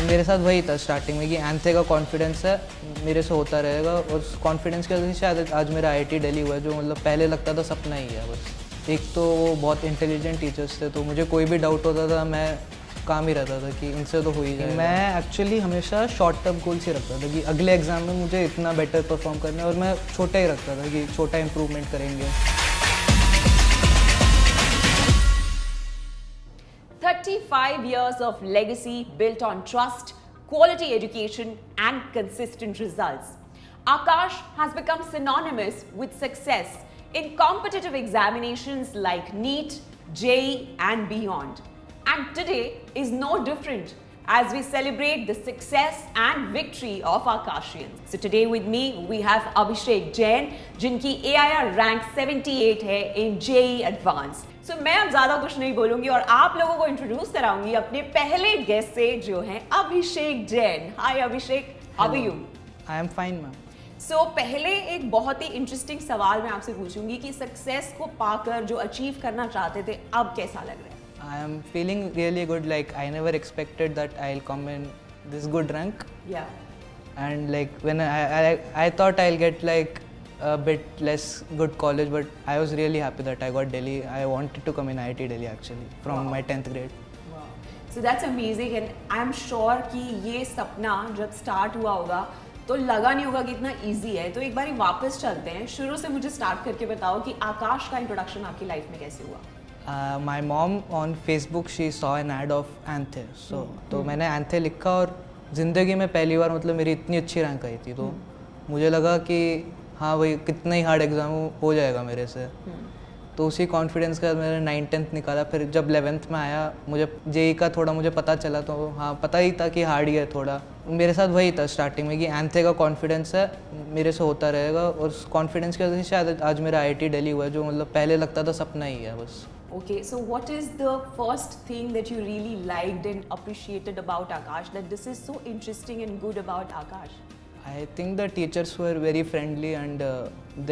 मेरे साथ वही था स्टार्टिंग में कि एंथे का कॉन्फिडेंस है मेरे से होता रहेगा, और कॉन्फिडेंस की वजह से शायद आज मेरा IIT दिल्ली हुआ है, जो मतलब पहले लगता था सपना ही है बस। एक तो वो बहुत इंटेलिजेंट टीचर्स थे, तो मुझे कोई भी डाउट होता था मैं काम ही रहता था कि इनसे तो हो ही जाएगा। मैं एक्चुअली हमेशा शॉर्ट टर्म गोल्स ही रखता था कि अगले एग्जाम में मुझे इतना बेटर परफॉर्म करना है, और मैं छोटा ही रखता था कि छोटा इम्प्रूवमेंट करेंगे। 35 years of legacy built on trust, quality education, and consistent results. Aakash has become synonymous with success in competitive examinations like NEET, JEE, and beyond. And today is no different as we celebrate the success and victory of Aakashians. So today with me we have Abhishek Jain, जिनकी AIR rank 78 है in JEE Advanced. So मैं अब ज़्यादा कुछ नहीं बोलूँगी और आप लोगों को इंट्रोड्यूस कराऊंगी अपने पहले गेस्ट से, जो हैं Abhishek Jain. Hi Abhishek, how are you? I am fine ma'am. So पहले एक बहुत ही इंटरेस्टिंग सवाल मैं आपसे पूछूंगी कि सक्सेस को पाकर जो अचीव करना चाहते थे, अब कैसा लग रहा है? I am feeling really good. Like I never expected that I'll come in this good rank. Yeah. And like when I thought I'll get like a bit less good college, but I was really happy that I got Delhi. I wanted to come in IIT Delhi actually from my 10th grade. Wow. So that's amazing, and I'm sure कि ये सपना जब start हुआ होगा तो लगा नहीं होगा कि इतना इजी है। तो एक बार वापस चलते हैं, शुरू से मुझे स्टार्ट करके बताओ कि आकाश का इंट्रोडक्शन आपकी लाइफ में कैसे हुआ? My mom on Facebook she saw an ad of Anthe, so तो मैंने Anthe लिखा और ज़िंदगी में पहली बार मतलब मेरी इतनी अच्छी रैंक आई थी, तो मुझे लगा कि हाँ भाई कितना ही हार्ड एग्ज़ाम हो जाएगा मेरे से। तो उसी कॉन्फिडेंस के साथ मैंने 9th-10th निकाला। फिर जब 11th में आया मुझे JEE का थोड़ा मुझे पता चला, तो हाँ पता ही था कि हार्ड ही है थोड़ा। मेरे साथ वही था स्टार्टिंग में कि एंथे का कॉन्फिडेंस है मेरे से होता रहेगा, और कॉन्फिडेंस की वजह से शायद आज मेरा IIT दिल्ली हुआ है, जो मतलब पहले लगता था सपना ही है बस। Okay, so what is the first thing that you really liked and appreciated about Aakash, that this is so interesting and good about Aakash? I think the teachers were very friendly, and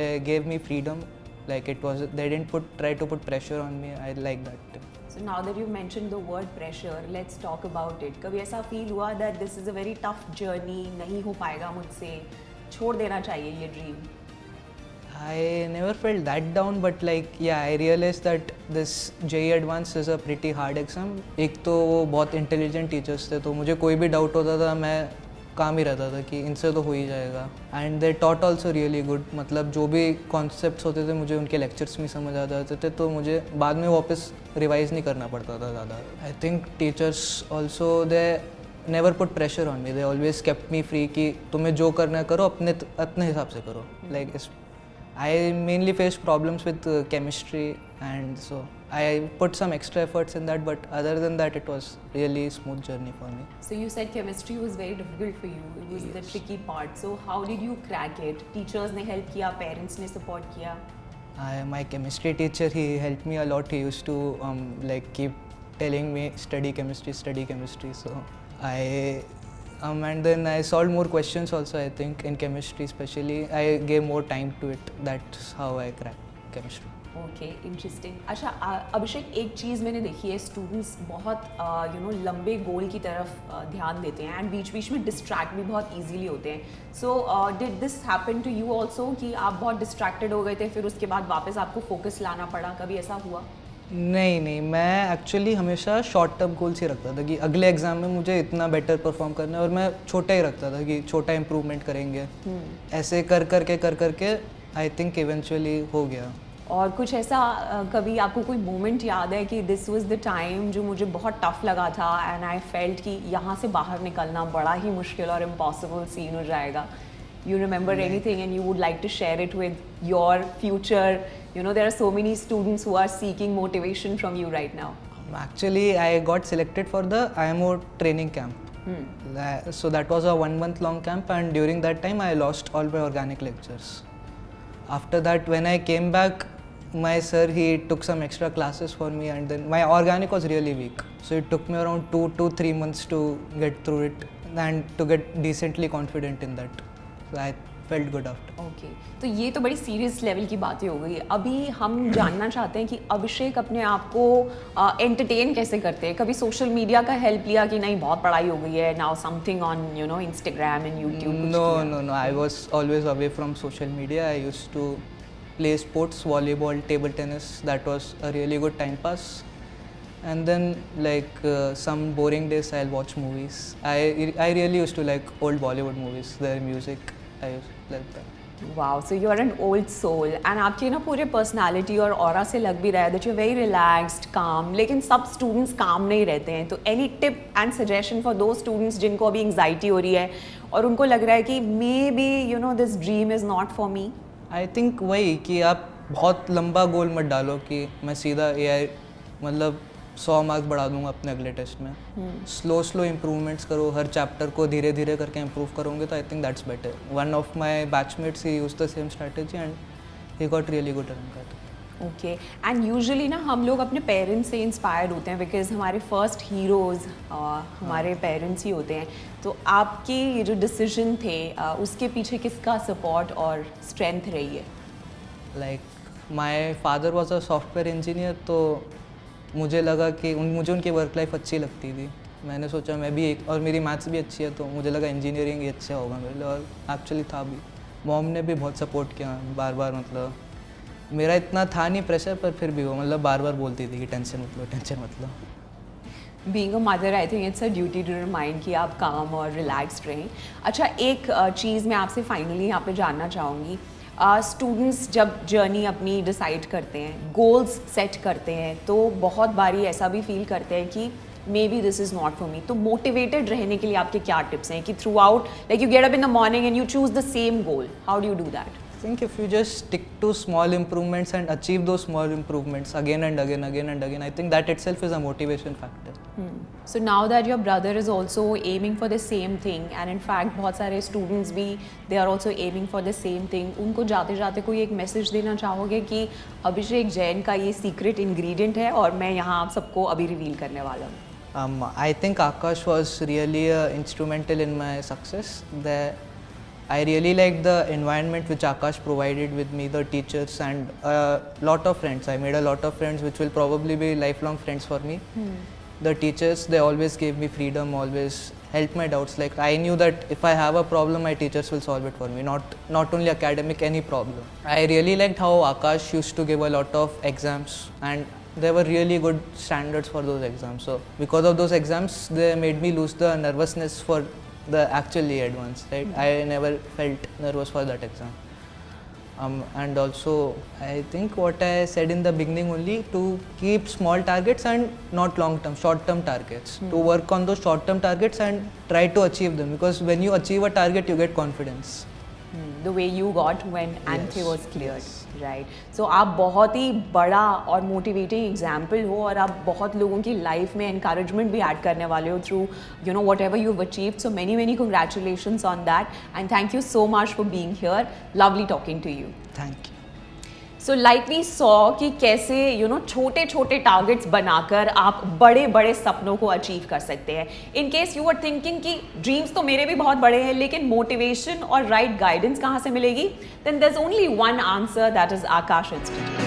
they gave me freedom. Like they didn't try to put pressure on me. I like that. So now that you mentioned the word pressure, let's talk about it. कभी ऐसा feel हुआ that this is a very tough journey, नहीं हो पाएगा मुझसे, छोड़ देना चाहिए ये dream? I never felt that down, but like yeah, I realized that this JEE Advanced is a pretty hard exam. एक तो वो बहुत intelligent teachers थे, तो मुझे कोई भी doubt होता था मैं काम ही रहता था कि इनसे तो हो ही जाएगा। And they taught also really good. मतलब जो भी concepts होते थे मुझे उनके lectures में समझ आ जाते थे, तो मुझे बाद में वापस revise नहीं करना पड़ता था ज़्यादा। I think teachers also they never put pressure on me. They always kept me free कि तुम्हें जो करना है करो, अपने हिसाब से करो। Like I mainly faced problems with chemistry, and so I put some extra efforts in that, but other than that it was really smooth journey for me. So you said chemistry was very difficult for you. It was the tricky part. So how did you crack it? Teachers ने help किया, parents ने support किया? My chemistry teacher, he helped me a lot. He used to like keep telling me study chemistry, so and then I solved more questions also. I think in chemistry especially I gave more time to it. That's how I cracked chemistry. Okay, interesting. अच्छा अभिषेक, एक चीज़ मैंने देखी है, students बहुत लंबे गोल की तरफ ध्यान देते हैं एंड बीच बीच में डिस्ट्रैक्ट भी बहुत इजीली होते हैं। So did this happen to you also कि आप बहुत डिस्ट्रैक्टेड हो गए थे, फिर उसके बाद वापस आपको फोकस लाना पड़ा, कभी ऐसा हुआ? नहीं, मैं एक्चुअली हमेशा शॉर्ट टर्म गोल्स ही रखता था कि अगले एग्जाम में मुझे इतना बेटर परफॉर्म करना है, और मैं छोटा ही रखता था कि छोटा इम्प्रूवमेंट करेंगे। ऐसे कर करके आई थिंक इवेंचुअली हो गया। और कुछ ऐसा कभी आपको कोई मोमेंट याद है कि दिस वाज द टाइम जो मुझे बहुत टफ लगा था एंड आई फेल्ट कि यहाँ से बाहर निकलना बड़ा ही मुश्किल और इम्पॉसिबल सीन हो जाएगा? You remember anything and you would like to share it with your future? There are so many students who are seeking motivation from you right now. Actually, I got selected for the IMO training camp. So that was a 1-month long camp, and during that time I lost all my organic lectures. After that, when I came back, my sir, he took some extra classes for me, and then my organic was really weak. So it took me around 2 to 3 months to get through it and to get decently confident in that. So I felt good after. Okay तो ये तो बड़ी serious level की बातें हो गई। अभी हम जानना चाहते हैं कि अभिषेक अपने आप को एंटरटेन कैसे करते हैं। कभी सोशल मीडिया का हेल्प लिया कि नहीं बहुत पढ़ाई हो गई है, now something on you know Instagram and YouTube? No. I was always away from social media. I used to play sports, volleyball, table tennis. That was a really good time pass. And then like some boring days I'll watch movies. I really used to like old Bollywood movies. Their music I used to like that. Wow, so you are an old soul and आपकी ना पूरे personality और aura से लग भी रहा है that you are very relaxed calm. लेकिन सब स्टूडेंट्स काम नहीं रहते हैं, तो any tip and suggestion for दो स्टूडेंट्स जिनको अभी एंग्जाइटी हो रही है और उनको लग रहा है कि may be you know this dream is not for me? I think वही कि आप बहुत लंबा गोल मत डालो कि मैं सीधा AI मतलब 100 मार्क्स बढ़ा दूंगा अपने अगले टेस्ट में। स्लो इम्प्रूवमेंट्स करो, हर चैप्टर को धीरे धीरे करके इम्प्रूव करोगे तो I think that's better. One of my batchmates he use the same strategy and he got really good rank. Okay and usually ना हम लोग अपने पेरेंट्स से इंस्पायर्ड होते हैं बिकॉज हमारे फर्स्ट हीरोज़ हमारे पेरेंट्स ही होते हैं। तो आपके ये जो डिसीजन थे उसके पीछे किसका सपोर्ट और स्ट्रेंथ रही है? Like my father was a software engineer, तो मुझे लगा कि मुझे उनकी वर्क लाइफ अच्छी लगती थी। मैंने सोचा मैं भी एक, और मेरी मैथ्स भी अच्छी है तो मुझे लगा इंजीनियरिंग ही अच्छा होगा मेरे लिए, और एक्चुअली था भी। मॉम ने भी बहुत सपोर्ट किया बार बार, मतलब मेरा इतना था नहीं प्रेशर, पर फिर भी वो मतलब बार बार बोलती थी कि टेंशन मत लो। Being a mother I think it's a duty to remind कि आप काम और रिलैक्स्ड रहें। अच्छा, एक चीज़ मैं आपसे फाइनली यहाँ पे जानना चाहूँगी, स्टूडेंट्स जब जर्नी अपनी डिसाइड करते हैं, गोल्स सेट करते हैं, तो बहुत बारी ऐसा भी फील करते हैं कि may be this is not for me. तो मोटिवेटेड रहने के लिए आपके क्या टिप्स हैं कि through out like you get up in the morning and you choose the same goal, how do you do that? I think if you just stick to small improvements and achieve those small improvements again and again, I think that itself is a motivation factor. So now that your brother is also aiming for the same thing, and in fact बहुत सारे students भी they are also aiming for the same thing, उनको जाते जाते कोई एक message देना चाहोगे कि अभिषेक जैन का ये सीक्रेट इंग्रेडिएंट है और मैं यहाँ आप सबको अभी रिवील करने वाला हूँ? I think Akash was really instrumental in my success. I really like the environment which Akash provided with me, the teachers and a lot of friends. I made a lot of friends which will probably be lifelong friends for me. The teachers, they always gave me freedom, always helped my doubts. Like I knew that if I have a problem, my teachers will solve it for me, not only academic, any problem. I really liked how Akash used to give a lot of exams, and there were really good standards for those exams. So because of those exams, they made me lose the nervousness for the actually advanced, right? I never felt nervous for that exam. And also I think what I said in the beginning only, to keep small targets and not long term, short term targets. To work on those short term targets and try to achieve them, because when you achieve a target you get confidence. The way you got when Anthe Yes, was cleared, yes. right? So आप बहुत ही बड़ा और motivating example हो और आप बहुत लोगों की लाइफ में encouragement भी ऐड करने वाले हो through you know whatever you've achieved. So many congratulations on that and thank you so much for being here. Lovely talking to you. Thank you. So like we saw कि कैसे you know छोटे छोटे targets बनाकर आप बड़े बड़े सपनों को अचीव कर सकते हैं। In case you are thinking कि ड्रीम्स तो मेरे भी बहुत बड़े हैं लेकिन मोटिवेशन और राइट गाइडेंस कहाँ से मिलेगी, then there is only one answer, that is Aakash institute.